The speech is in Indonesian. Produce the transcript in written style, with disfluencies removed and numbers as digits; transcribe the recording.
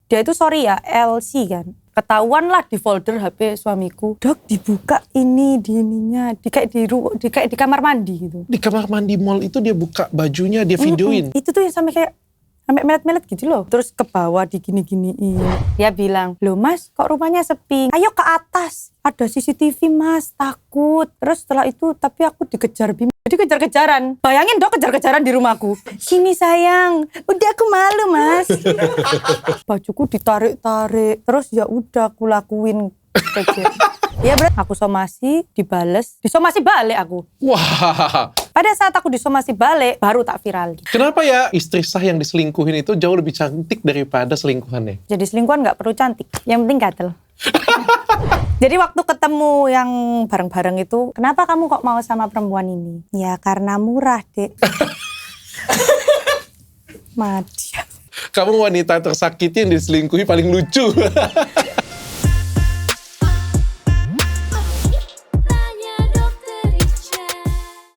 Dia itu sorry ya, LC kan. Ketahuan lah di folder HP suamiku. Dok, dibuka ini di ininya, kayak di kamar mandi gitu. Di kamar mandi mall itu dia buka bajunya, dia videoin. Itu tuh yang sampai melet-melet gitu loh. Terus ke bawah digini-giniin. Dia bilang, loh mas kok rumahnya sepi? Ayo ke atas, ada CCTV mas, takut. Terus setelah itu tapi aku dikejar Bim. Jadi kejar-kejaran. Bayangin dong kejar-kejaran di rumahku. Sini sayang, udah aku malu mas. Bajuku ditarik-tarik. Terus ya udah aku lakuin. Ya berat, aku somasi, dibales. Disomasi balik aku. Wah. Pada saat aku disomasi balik, baru tak viral. Kenapa ya istri sah yang diselingkuhin itu jauh lebih cantik daripada selingkuhannya? Jadi selingkuhan gak perlu cantik, yang penting gatel. Jadi waktu ketemu yang bareng-bareng itu, kenapa kamu kok mau sama perempuan ini? Ya karena murah, Dek. Mati. Kamu wanita tersakiti yang diselingkuhi paling lucu.